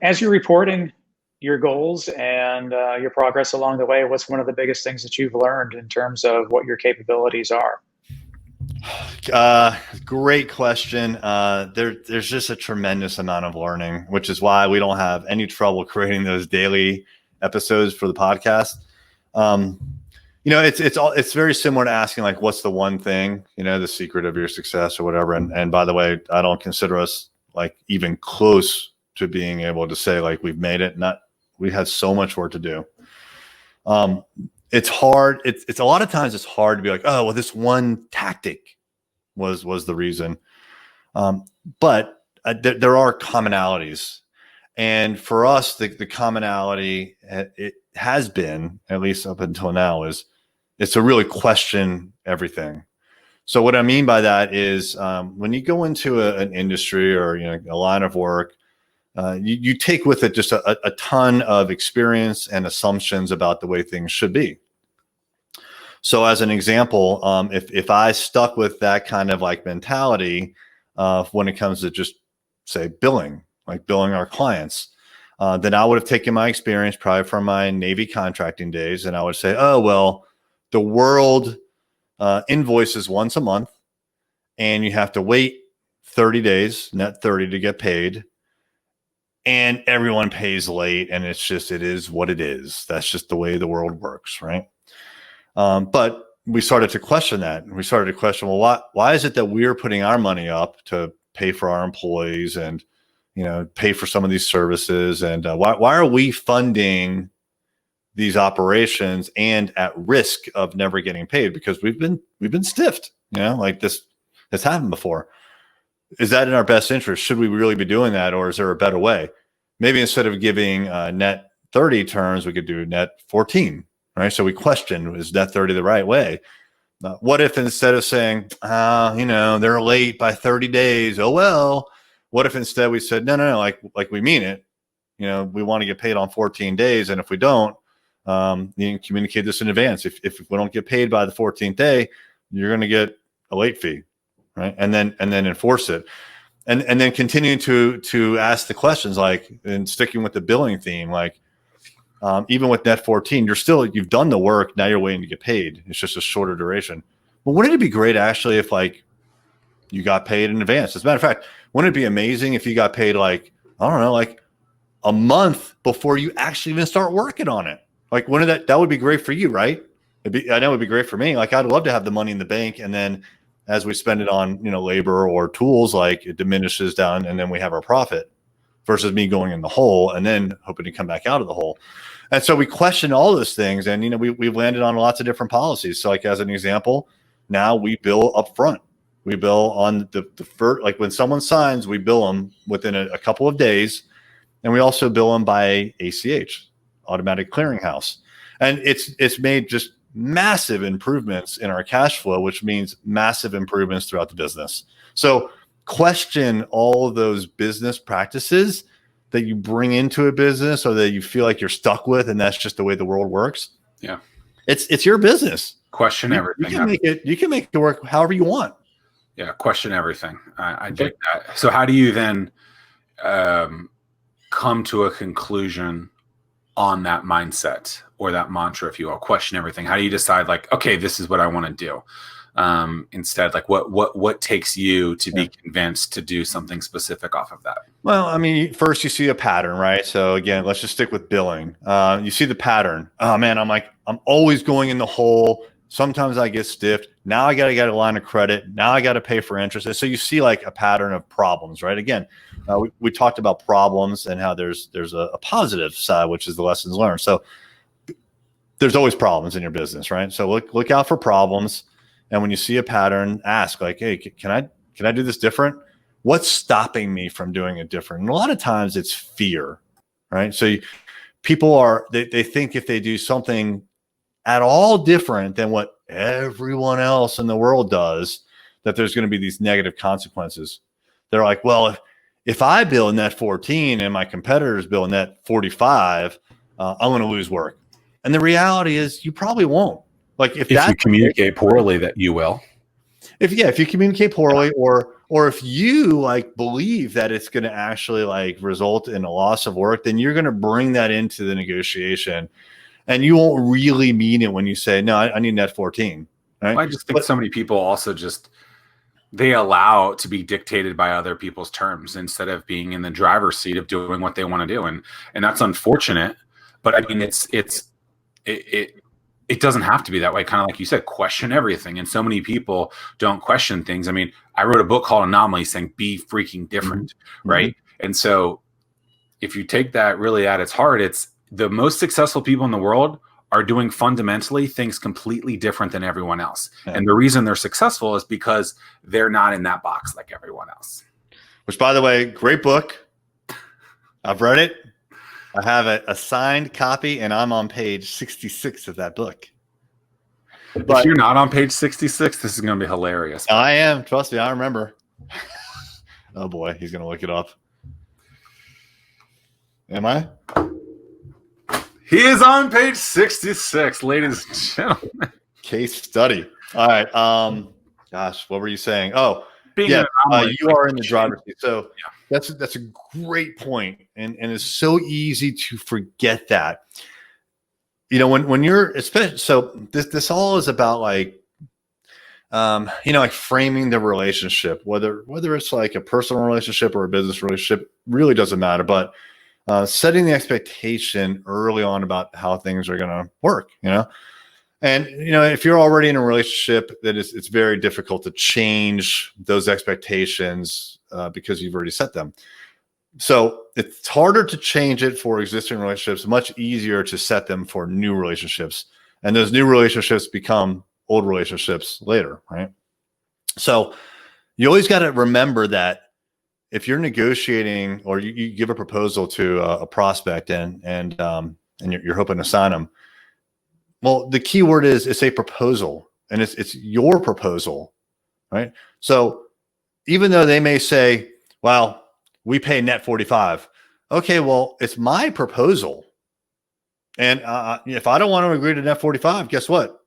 As you're reporting your goals and your progress along the way, what's one of the biggest things that you've learned in terms of what your capabilities are? Great question. There's just a tremendous amount of learning, which is why we don't have any trouble creating those daily episodes for the podcast. It's very similar to asking like, what's the one thing, the secret of your success or whatever. And by the way, I don't consider us like even close to being able to say like we've made it. We had so much work to do. It's hard. It's a lot of times it's hard to be like, oh, well, this one tactic was the reason. But there are commonalities. And for us, the commonality, it has been, at least up until now, is it's to really question everything. So what I mean by that is when you go into an industry or a line of work, you take with it just a ton of experience and assumptions about the way things should be. So as an example, if I stuck with that kind of like mentality when it comes to just say billing our clients, then I would have taken my experience probably from my Navy contracting days. And I would say, oh, well, the world invoices once a month and you have to wait 30 days, net 30 to get paid. And everyone pays late and it is what it is. That's just the way the world works. Right. But we started to question that. We started to question, well, why is it that we're putting our money up to pay for our employees and, pay for some of these services? And why are we funding these operations and at risk of never getting paid? Because we've been stiffed, like this has happened before. Is that in our best interest? Should we really be doing that? Or is there a better way? Maybe instead of giving net 30 terms, we could do net 14, right? So we question, is net 30 the right way? What if instead of saying, they're late by 30 days, oh, well, what if instead we said, no, like we mean it, we want to get paid on 14 days. And if we don't, you can communicate this in advance. If we don't get paid by the 14th day, you're going to get a late fee. Right. And then enforce it. And then continuing to ask the questions, like, and sticking with the billing theme, like, even with net 14, you've done the work. Now you're waiting to get paid. It's just a shorter duration. But wouldn't it be great actually if like you got paid in advance? As a matter of fact, wouldn't it be amazing if you got paid like, I don't know, like a month before you actually even start working on it? Like, wouldn't that would be great for you, right? I know it'd be great for me. Like, I'd love to have the money in the bank, and then as we spend it on, labor or tools, like it diminishes down and then we have our profit, versus me going in the hole and then hoping to come back out of the hole. And so we question all those things, and, we've landed on lots of different policies. So like, as an example, now we bill up front. We bill on the first, like when someone signs, we bill them within a couple of days. And we also bill them by ACH, automatic clearinghouse. And it's made just massive improvements in our cash flow, which means massive improvements throughout the business. So question all of those business practices that you bring into a business or that you feel like you're stuck with, and that's just the way the world works. Yeah. It's your business. Question everything. You can make it work however you want. Yeah. Question everything. I dig that. So how do you then come to a conclusion on that mindset or that mantra, if you will? Question everything. How do you decide, like, okay, this is what I want to do? Instead, like what takes you to be convinced to do something specific off of that? Well, I mean, first you see a pattern, right? So again, let's just stick with billing. You see the pattern. Oh man, I'm always going in the hole. Sometimes I get stiffed. Now I got to get a line of credit. Now I got to pay for interest. And so you see like a pattern of problems, right? Again, we talked about problems and how there's a positive side, which is the lessons learned. So there's always problems in your business, right? So look out for problems. And when you see a pattern, ask like, hey, can I do this different? What's stopping me from doing it different? And a lot of times it's fear, right? So people they think if they do something at all different than what everyone else in the world does, that there's going to be these negative consequences. They're like, well, if I bill net 14 and my competitors bill net 45, I'm going to lose work. And the reality is you probably won't. Like if you communicate poorly, that you will. if you communicate poorly, or if you like believe that it's going to actually like result in a loss of work, then you're going to bring that into the negotiation, and you won't really mean it when you say, no, I need net 14. Right? Well, I just think so many people also just, they allow it to be dictated by other people's terms instead of being in the driver's seat of doing what they want to do. And that's unfortunate, but I mean, it doesn't have to be that way. Kind of like you said, question everything. And so many people don't question things. I mean, I wrote a book called Anomaly saying be freaking different. Mm-hmm. Right. And so if you take that really at its heart, it's the most successful people in the world are doing fundamentally things completely different than everyone else. Yeah. And the reason they're successful is because they're not in that box like everyone else. Which, by the way, great book. I've read it. I have a signed copy, and I'm on page 66 of that book. But if you're not on page 66, this is going to be hilarious. I am. Trust me, I remember. Oh, boy, he's going to look it up. Am I? He is on page 66, ladies and gentlemen. Case study. All right. Gosh, what were you saying? Oh, you are in the driver's seat. So that's a great point, and it's so easy to forget that. You know, when you're, especially, so this all is about like, like framing the relationship, whether it's like a personal relationship or a business relationship, really doesn't matter, but setting the expectation early on about how things are going to work, and, if you're already in a relationship, that it's very difficult to change those expectations because you've already set them. So it's harder to change it for existing relationships, much easier to set them for new relationships. And those new relationships become old relationships later, right? So you always got to remember that if you're negotiating or you give a proposal to a prospect and you're hoping to sign them, well, the key word is it's a proposal, and it's your proposal, right? So even though they may say, well, we pay net 45. Okay, well, it's my proposal. And if I don't want to agree to net 45, guess what?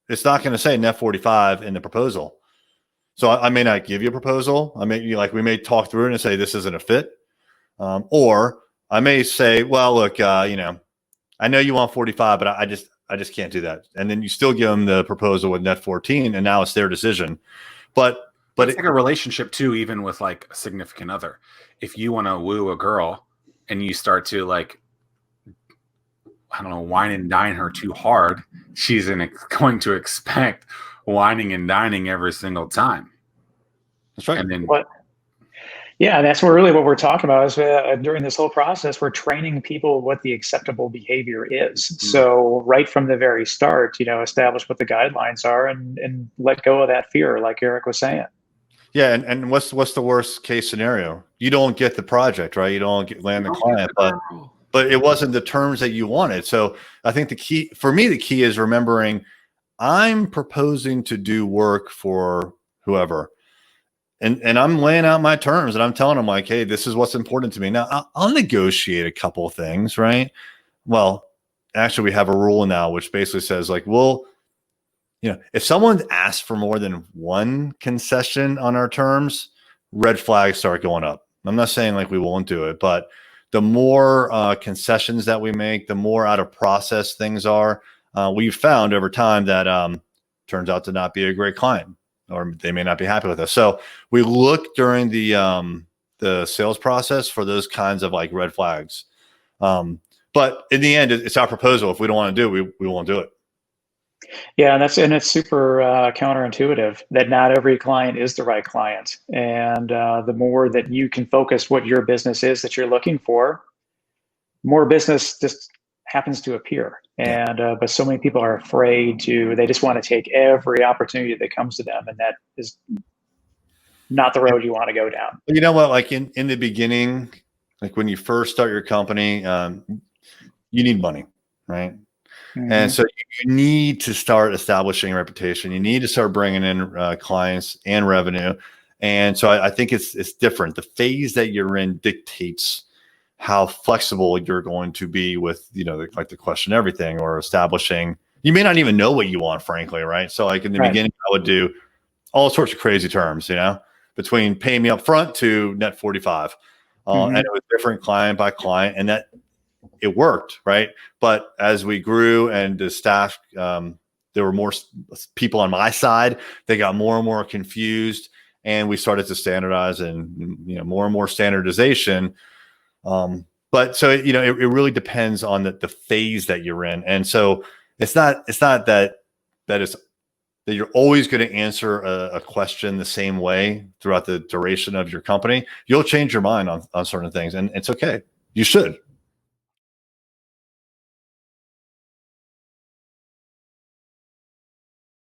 It's not going to say net 45 in the proposal. So I may not give you a proposal. We may talk through it and say, this isn't a fit. Or I may say, well, look, I know you want 45, but I just can't do that. And then you still give them the proposal with net 14, and now it's their decision. But it's like a relationship too, even with like a significant other. If you want to woo a girl and you start to like, I don't know, wine and dine her too hard, she's going to expect whining and dining every single time. That's right. And then yeah, that's what we're talking about is during this whole process, we're training people what the acceptable behavior is. Mm-hmm. So right from the very start, establish what the guidelines are and let go of that fear, like Erik was saying. Yeah, and what's the worst case scenario? You don't get the project, right? You don't land the client, but it wasn't the terms that you wanted. So I think the key is remembering I'm proposing to do work for whoever. And I'm laying out my terms and I'm telling them like, hey, this is what's important to me. Now I'll negotiate a couple of things, right? Well, actually we have a rule now, which basically says like, if someone asks for more than one concession on our terms, red flags start going up. I'm not saying like we won't do it, but the more concessions that we make, the more out of process things are. We've found over time that turns out to not be a great client, or they may not be happy with us. So we look during the sales process for those kinds of like red flags. But in the end, it's our proposal. If we don't want to do it, we won't do it. Yeah, and it's super counterintuitive that not every client is the right client. And the more that you can focus what your business is that you're looking for, more business just happens to appear. And but so many people are afraid they just want to take every opportunity that comes to them, and that is not the road you want to go down. You know what? Like in the beginning, like when you first start your company, you need money, right? Mm-hmm. And so you need to start establishing a reputation. You need to start bringing in clients and revenue. And so I think it's different. The phase that you're in dictates how flexible you're going to be with, like the question everything or establishing. You may not even know what you want, frankly, right? So like in the beginning, I would do all sorts of crazy terms, between pay me up front to net 45. And it was different client by client, and that it worked, right? But as we grew and the staff, there were more people on my side, they got more and more confused, and we started to standardize and, more and more standardization. But so, it really depends on the phase that you're in. And so it's not that you're always going to answer a question the same way throughout the duration of your company. You'll change your mind on certain things, and it's okay. You should,